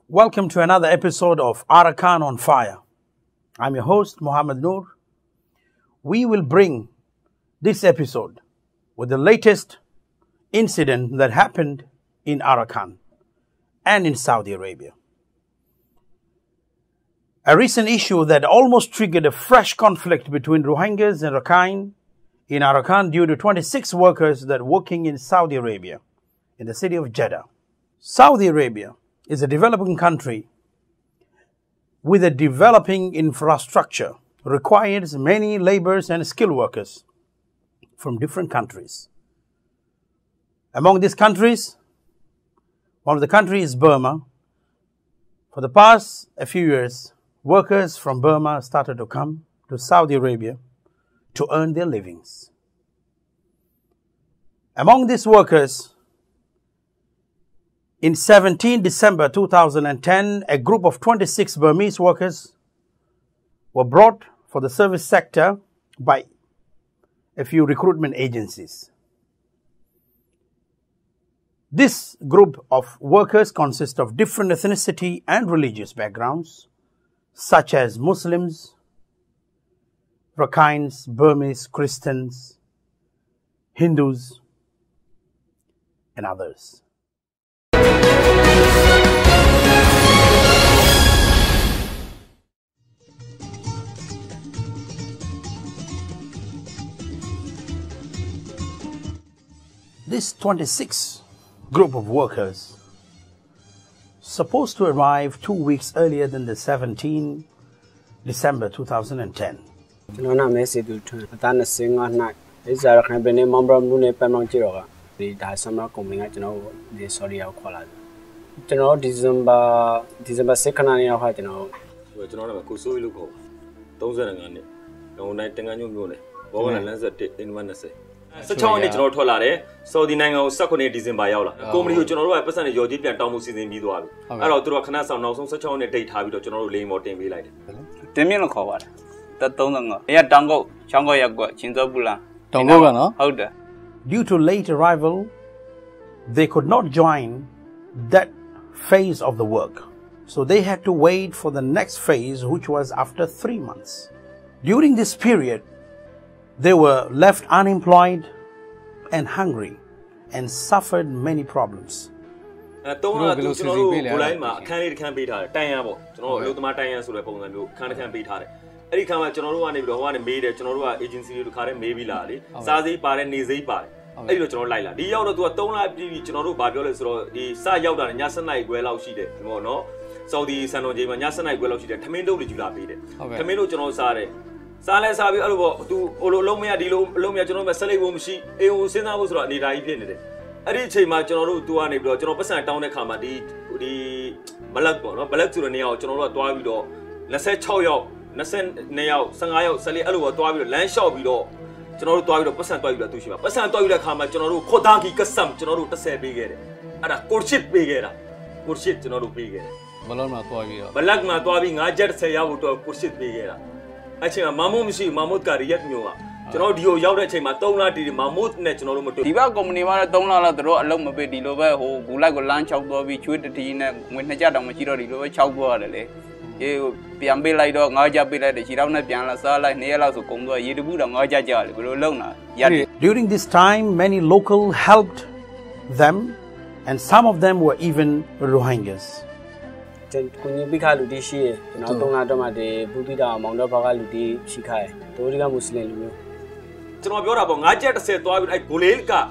Welcome to another episode of Arakan on Fire. I'm your host, Muhammad Noor. We will bring this episode with the latest incident that happened in Arakan and in Saudi Arabia. A recent issue that almost triggered a fresh conflict between Rohingyas and Rakhine in Arakan due to 26 workers that working in Saudi Arabia, in the city of Jeddah. Saudi Arabia is a developing country with a developing infrastructure, requires many laborers and skilled workers from different countries. Among these countries, one of the countries is Burma. For the past few years, workers from Burma started to come to Saudi Arabia to earn their livings. Among these workers, in 17 December 2010, a group of 26 Burmese workers were brought for the service sector by a few recruitment agencies. This group of workers consists of different ethnicity and religious backgrounds, such as Muslims, Rakhines, Burmese, Christians, Hindus, and others. This 26 group of workers supposed to arrive 2 weeks earlier than the 17 December 2010. Saudi December yaula. Community general person Yogi and Tomo season Bidual. I wrote through a canal now such on a date habit of general lame or ten be like. Temino Kowat. That don't know. Yeah, Dango, Chango Yagua, Chinzabula. Tongo, no? How the? Due to late arrival, they could not join that phase of the work. So they had to wait for the next phase, which was after 3 months. During this period, they were left unemployed and hungry and suffered many problems. Sale sabi alubo tu olomia di lomia jono masale wo mshi e o sena wo so ni dai phit ni de ari chei ma jono tu ani bi do jono pasan tawn de kha ma di balak bo no balak su ne yaw jono do twa bi do 26 yaw 22 yaw 15 yaw 14 alubo twa bi do lan shot bi do jono twa bi do pasan twa bi do tu shi ma pasan twa bi de kha ma jono khoda ki kasam jono 10 pe ge de ara kurshit pe ge da kurshit jono pe ge de balak ma twa bi do balak ma twa bi 5 jet 10 yaw to kurshit pe ge da Actually, Mamushi, Mamut Kariat Mua. General, you ought to Matona did Mamut National Motor. Diva Communima Dona, the road along a bit, Dilova, who like a lunch out of the Chuitin when the Jada Machiro, Dilova Chowboy. You Piambe like dog, Naja Billa, the Chirana Piana Sala, Nela, so Congo, Yidubuda, Naja Jal, Lona. During this time, many local helped them, and some of them were even Rohingyas. Kunyubika Ludi Shi, Natona Doma de Budida, Mondopaga Ludi Shikai, Toriga Muslim. Tonobiora, I just said to I Guleka,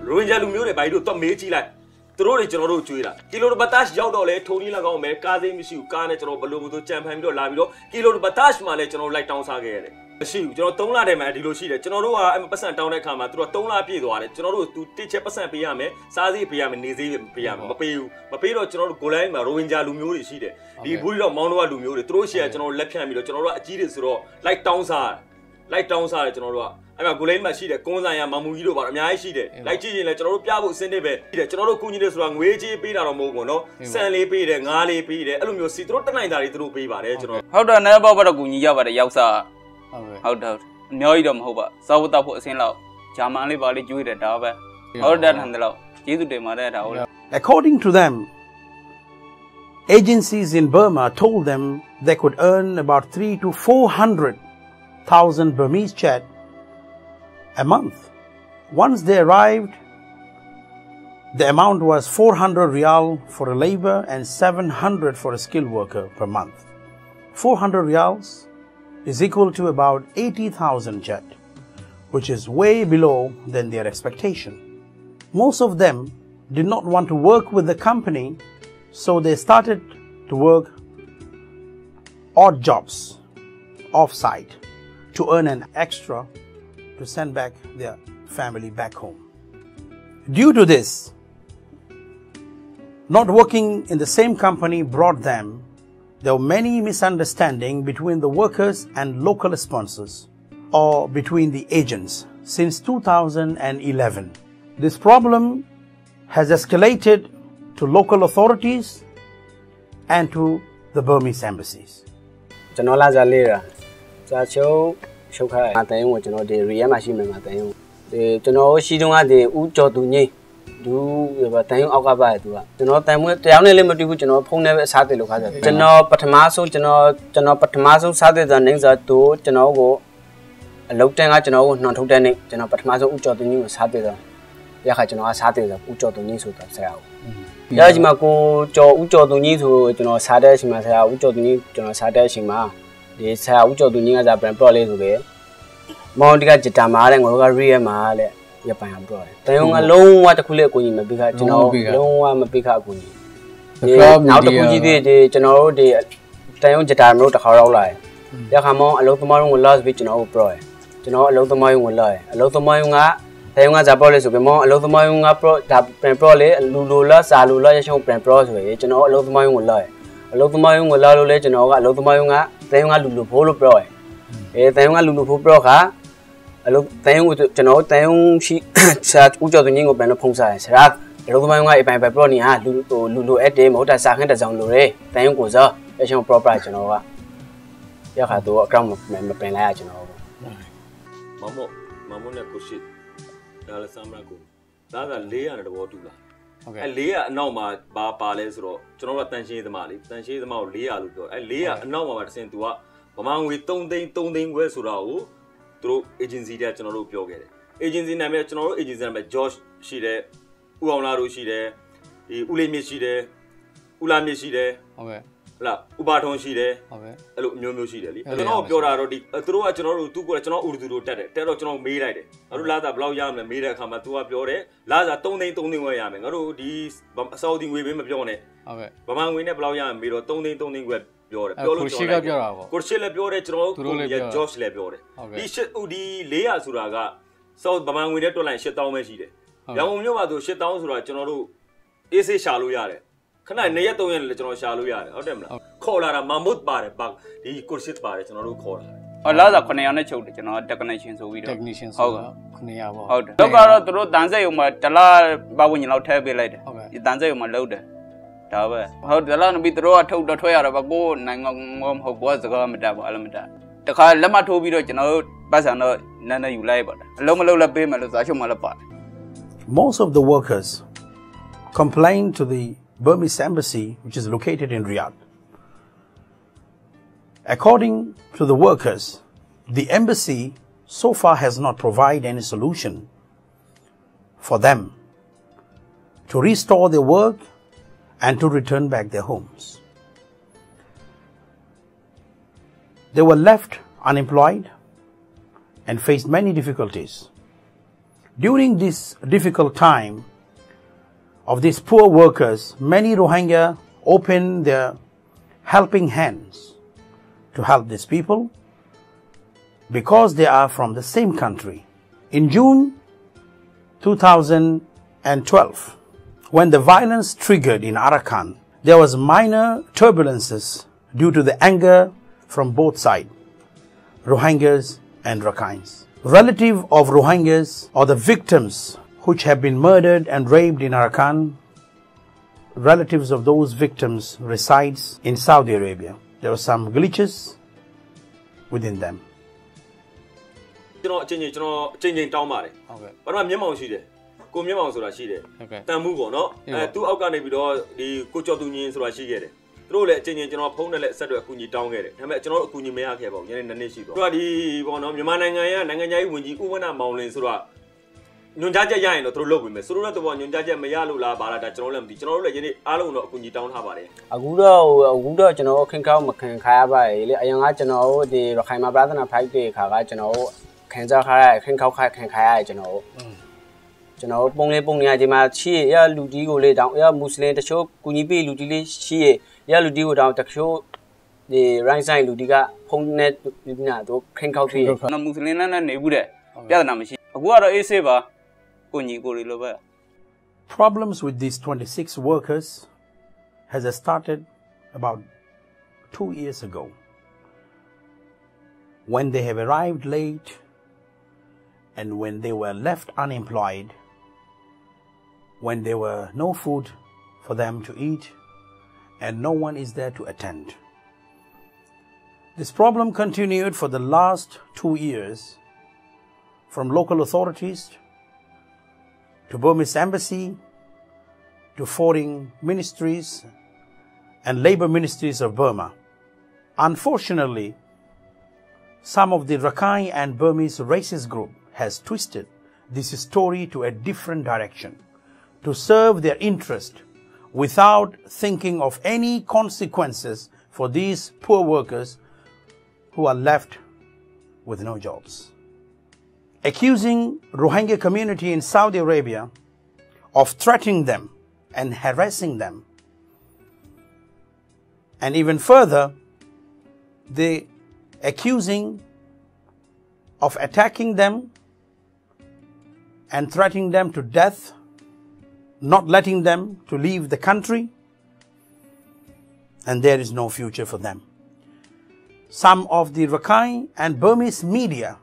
Rohingya Lumure by Dr. Mechi like Torori General Chuira, Kilo Batash Yaudole, Tony Lagome, Kazi Mishu, Carnage, Baludo, Champion, Lavido, Kilo Batash Malech, like Town Sagere. She, Tona de Madiloshi, General, I'm a person down at Kama, through a Tona Pido, General to teach a person Piame, Sazi Piam, Nizi Piam, Mapiro, General Golema, Rohingya Lumuri, she did. The Buddha Monua Lumuri, Trosia, General Lepamino, General Achilles, like Towns are, General. အဲ့မှာကိုလိမ့်မှာရှိတယ်ကွန်းဆိုင်ရမမူကြီးတို့ပါအများကြီးရှိတယ်လိုက်ကြည့်ရင်လည်းကျွန်တော်တို့ပြဖို့အစင်းနေပဲကျွန်တော်တို့ကုညီတယ်ဆိုတာငွေကြေးပေးတာတော့မဟုတ်ဘူးနော်စံလေးပေးတယ်ငါးလေးပေးတယ်အဲ့လိုမျိုးစီသူတို့တက်နိုင်တာတွေသူတို့ပေးပါတယ်ကျွန်တော်ဟုတ်တယ်နဲဘောတော့ကုညီရပါတယ်ရောက်စားဟုတ်တယ်အများကြီးတော့မဟုတ်ပါစောက်တော့ဖို့အစင်းလောက်ဂျာမန်လေးပါလေးကျွေးတယ်ဒါပဲဟုတ်တယ်ထန်တယ်လို့ကျေးဇူးတင်ပါတယ်ဒါဟုတ် According to them, agencies in Burma told them they could earn about 300,000 to 400,000 Burmese kyat a month. Once they arrived, the amount was 400 rial for a labor and 700 for a skilled worker per month. 400 rials is equal to about 80,000 kyat, which is way below than their expectation. Most of them did not want to work with the company, so they started to work odd jobs off-site to earn an extra to send back their family back home. Due to this, not working in the same company brought them, there were many misunderstandings between the workers and local sponsors or between the agents since 2011. This problem has escalated to local authorities and to the Burmese embassies. ကျွန်တော်လာကြလေးတာစာချုပ်ခိုင်းအတိုင်းကိုကျွန်တော်ဒီ real မှာရှိမှမှာတိုင်းကိုဒီကျွန်တော်ရှိတုန်းကဒီဦးကျော်သူငိမ့်သူတိုင်းအောက်ကပါသူကကျွန်တော်တိုင်မွေးတရားနဲ့လည်းမတူဘူးကျွန်တော်ဖုန်းနဲ့ပဲအစားတယ်လို့ခါစားကျွန်တော်ပထမဆုံးကျွန်တော်ပထမဆုံးစားတဲ့နေစားသူကျွန်တော်ကိုအလုပ်တန်းကကျွန်တော်ကိုနှောင်ထုတ်တဲ့နေ့ကျွန်တော်ပထမဆုံးဦးကျော်သူငိမ့်ကိုစားတဲ့ရခါကျွန်တော်ကစားတယ်ဆိုဦးကျော်သူငိမ့်ဆိုတာဆရာကိုရကြီးမှာကိုဦးကျော်သူငိမ့်ဆိုကျွန်တော်စားတဲ့အချိန်မှာဆရာဦးကျော်သူငိမ့်ကျွန်တော်စားတဲ့အချိန်မှာဒီဆရာဦးကျော်သူငိမ့်ကစားပြန်တော့လေးဆိုပဲမောင်တကဂျတာမာတဲ့ငါတို့ကရီးရဲမှာတဲ့ရပိုင်အောင်ပြောတယ်တန်ယုံကလုံးဝတစ်ခုလေးအကူကြီးမပေးခကျွန်တော်လုံးဝမပေးခအကူကြီးဒီနောက်တစ်ခုကြီးဒီကျွန်တော်တို့ဒီတန်ယုံဂျတာမလို့တစ်ခါရောက်လာတယ်ရခါမောင်အလုံးသမားရုံးကိုလာပြီးကျွန်တော်ကိုပြောတယ်ကျွန်တော်အလုံးသမားရုံးကိုလာတယ်အလုံးသမားရုံးကတန်ယုံကဇာပေါ်လေးဆိုပြီးမောင်အလုံးသမားရုံးကပရောဒါပြန်ပရောလေးလူလိုလားစာလိုလားရရှုံပြန်ပရောဆိုရင်ကျွန်တော်အလုံးသမားရုံးကိုလာတယ်အလုံးသမားရုံးကိုလာလို့လဲကျွန်တော်ကအလုံးသမားရုံးကတန်ယုံကလူလိုဖိုးလို့ပြောတယ်တန်ယုံကလူလိုဖိုးပြောခါအလုပ်တန်ယုံကိုကျွန်တော်တန်ယုံရှိဆရာဦးကျော်သူငင်းကိုပြန်လို့ဖုံးစားတယ်ဆရာအလုပ်သမားကအပိုင်ပဲပရော့နေဟာလူလိုအပ်တယ်မဟုတ်တာစာခင်းတစ်စောင်လိုတယ်တန်ယုံကိုစားအရှင် proper ကျွန်တော်ကရခါတော့အကောင့်မပင်လိုက်ရကျွန်တော်မမနဲ့ကိုရှိဒါလည်းစမ်းမကိုဒါက400တဲ့ဘောတူလာဟုတ်ကဲ့400အနောက်မှာဘာပါလဲဆိုတော့ကျွန်တော်ကတန်ရှင်းသမားလေတန်ရှင်းသမားကို400လို့ပြော400အနောက်မှာတစ်စင် तू ကဗမာငွေ3သိန်းခွဲဆိုတာကိုသူတို့ agency တဲ့ကျွန်တော်တို့ပြောခဲ့တယ် agency နာမည်ကျွန်တော်တို့ agency နာမည် George ရှိတယ်ဦးအောင်လာတို့ရှိတယ်ဒီဦးလေးမြင့်ရှိတယ်ဦးလာမြင့်ရှိတယ်ဟုတ်ကဲ့ဟလာဥပါထုံရှိတယ်ဟုတ်ကဲ့အဲ့လိုအမျိုးမျိုးရှိတယ်လीကျွန်တော်ပြောတာတော့ဒီသူတို့ကကျွန်တော်တို့သူကကျွန်တော်ဥဒူတို့တက်တယ်တက်တော့ကျွန်တော်မေးလိုက်တယ်ငါတို့လာတာဘယ်လောက်ရမလဲမေးတဲ့အခါမှာ तू ကပြောတယ်လာတာ3သိန်းဝယ်ရမယ်ငါတို့ဒီအစောဒီငွေပေးမပြောနဲ့ဟုတ်ကဲ့ဗမာငွေနဲ့ဘယ်လောက်ရမလဲမေးတော့3သိန်းခွဲပြောတယ်ပြောလို့ကျွန်တော်ပြောတာပေါ့ကိုရှစ်လည်းပြောတယ်ကျွန်တော်တို့ရဲ့ George လည်းပြောတယ်ဒီရှစ်ဦးဒီ400ဆိုတာကစောဗမာငွေနဲ့တွက်လိုက်8000ပဲရှိတယ်ရောင်ုံမျိုးပါဆို8000ဆိုတာကျွန်တော်တို့အေးဆေးရှာလို့ရတယ်ခဏ2ရက်3ရက်လည်းကျွန်တော်ရှာလို့ရတယ်ဟုတ်တယ်မလားခေါ်လာတာမမုတ်ပါတယ်ဒီကိုရှစ်ပါတယ်ကျွန်တော်တို့ခေါ်လာလာစား900နဲ့ချုပ်တယ်ကျွန်တော် technician ဆိုပြီးတော့ technician ဆိုတော့900ပေါ့ဟုတ်တယ်တော့ကတော့သူတို့တန်ဆက်ရုံမှာတလားပတ်ဝန်းကျင်လောက်ထည့်ပေးလိုက်တယ်ဒီတန်ဆက်ရုံမှာလုံးတယ်ဒါပဲဟုတ်တယ်လားနပြီးသူတို့ကထုတ်တော့ထွက်ရတော့ကိုနိုင်ငံမဟုတ်ဘောစကားမတတ်ဘူးအဲ့လိုမတတ်တခါလက်မထိုးပြီးတော့ကျွန်တော်တို့ပတ်စံတော့နန်းနေယူလိုက်ပါတာအလုံးမလုံးလည်းပေးမယ်လို့စာချုပ်မှလည်းပါတယ် Most of the workers complained to the Burmese embassy, which is located in Riyadh. According to the workers, the embassy so far has not provided any solution for them to restore their work and to return back their homes. They were left unemployed and faced many difficulties. During this difficult time of these poor workers, many Rohingya opened their helping hands to help these people because they are from the same country. In June 2012, when the violence triggered in Arakan, there was minor turbulences due to the anger from both sides, Rohingyas and Rakhines. relative of Rohingyas or the victims which have been murdered and raped in Arakan, relatives of those victims resides in Saudi Arabia. There were some glitches within them. ကျွန်တော်အချင်းတောင်းပါတယ်ဘာလို့မျက်မှောင်ရှိတယ်ကိုမျက်မှောင်ဆိုတာရှိတယ်တန်မှုပေါ့နော်သူ့အောက်ကနေပြီးတော့ဒီကိုကျော်သူညင်းဆိုတာရှိခဲ့တယ်သူတို့လည်းအချင်းကျွန်တော်ဖုန်းနဲ့လည်းဆက်တွေ့အကူအညီတောင်းခဲ့တယ်ဒါပေမဲ့ကျွန်တော်အကူအညီမရခဲ့ပါဘူးညနေ2နှစ်ရှိသွားသူကဒီပေါ့နော်မြန်မာနိုင်ငံရဲ့နိုင်ငံခြားရေးဝန်ကြီးဦးဝင်းနာမောင်လင်းဆိုတာညွန်ကြားချက်ရရင်တော့သူတို့လုပ်ပြီးမယ်ဆိုတော့တော့ညွန်ကြားချက်မရလို့လားဘာလားဒါကျွန်တော်လည်းမသိကျွန်တော်တို့လည်းယနေ့အားလုံးတော့အကူအညီတောင်းထားပါတယ်အခုတော့ကျွန်တော်ခင်ကောက်မခင်ခါရပါလေအရင်ကကျွန်တော်ဒီရခိုင်မှာပြဿနာဖိုက်တဲ့ခါကကျွန်တော်ခင်စားခါရခင်ကောက်ခင်ခါရကျွန်တော်ပုံလေးဒီမှာရှိရလူကြီးကိုလေးတောင်းရမွတ်စလင်တချို့ကူညီပေးလူကြီးလေးရှိရလူကြီးကိုတောင်းတချို့ဒီ right side လူကြီးကဖုန်းနဲ့ပြညာတော့ခင်ကောက်ပြီးနော်မွတ်စလင်နဲ့နေဘူးတဲ့ပြဿနာမရှိအခုကတော့အေးဆေးပါကိုညီကိုလေးလိုပဲ Problems with these 26 workers has started about 2 years ago when they have arrived late and when they were left unemployed, when there were no food for them to eat and no one is there to attend. This problem continued for the last 2 years from local authorities to Burmese embassy to foreign ministries and labor ministries of Burma. Unfortunately, some of the Rakhine and Burmese racist group has twisted this story to a different direction to serve their interest without thinking of any consequences for these poor workers who are left with no jobs. Accusing Rohingya community in Saudi Arabia of threatening them and harassing them. And even further, they accusing of attacking them and threatening them to death, not letting them to leave the country, and there is no future for them. Some of the Rakhine and Burmese media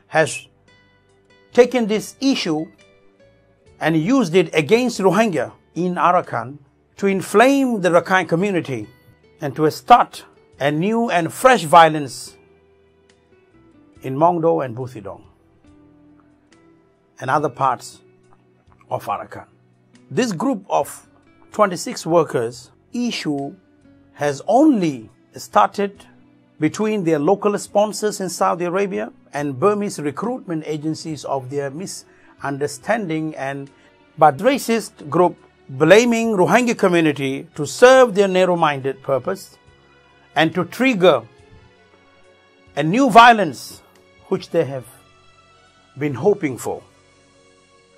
has taken this issue and used it against Rohingya in Arakan to inflame the Rakhine community and to start a new and fresh violence in Mongdo and Buthidaung and other parts of Arakan. This group of 26 workers issue has only started between their local sponsors in Saudi Arabia and Burmese recruitment agencies of their misunderstanding but racist group blaming Rohingya community to serve their narrow-minded purpose and to trigger a new violence which they have been hoping for.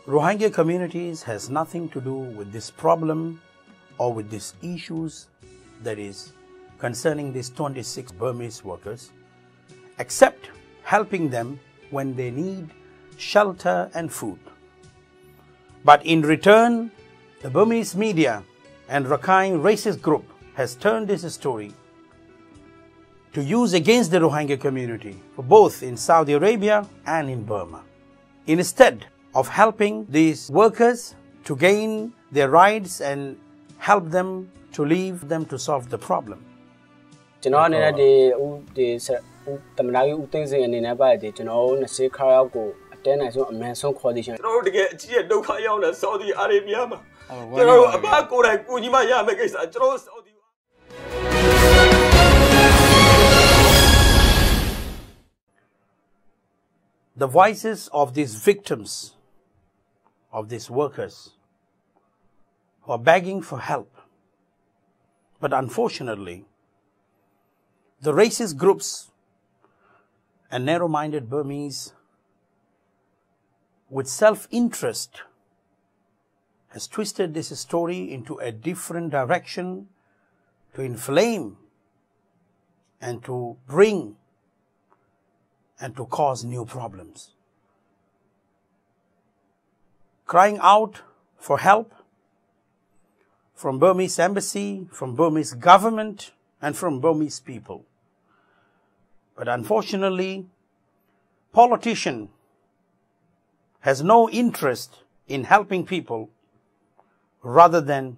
Rohingya communities has nothing to do with this problem or with these issues that is concerning these 26 Burmese workers, except helping them when they need shelter and food. But in return, the Burmese media and Rakhine racist group has turned this story to use against the Rohingya community, for both in Saudi Arabia and in Burma. Instead of helping these workers to gain their rights and help them to leave them to solve the problem. ကျွန်တော်အနေနဲ့ဒီတမနာကြီးဦးသိန်းစင်အနေနဲ့ပါတယ်ကျွန်တော်20ခါရောက်ကိုအတဲနိုင်ဆုံးအမှန်ဆုံးခေါ်သည်ရှင်ကျွန်တော်တို့တကယ်အကြီးရဲ့ဒုက္ခရောက်လာဆော်ဒီအာရေဗျမှာကျွန်တော်တို့အဘကိုယ်တိုင်ကိုကြီးမရမယ့်ကိစ္စကျွန်တော်ဆော်ဒီ The voices of these victims, of these workers, who are begging for help. But unfortunately, the racist groups and narrow-minded Burmese with self-interest has twisted this story into a different direction to inflame and to bring and to cause new problems. Crying out for help from Burmese embassy, from Burmese government, and from Burmese people. But unfortunately, politician has no interest in helping people rather than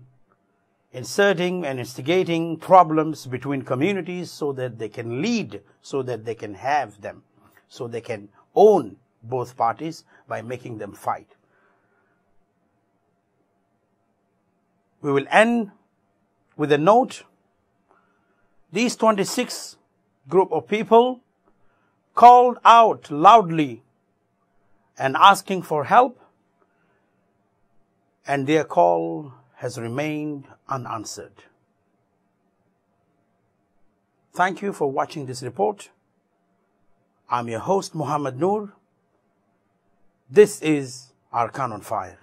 inserting and instigating problems between communities so that they can lead, so that they can have them, so they can own both parties by making them fight. We will end with a note. These 26 group of people called out loudly and asking for help, and their call has remained unanswered. Thank you for watching this report. I'm your host, Muhammad Noor. This is Arkan on Fire.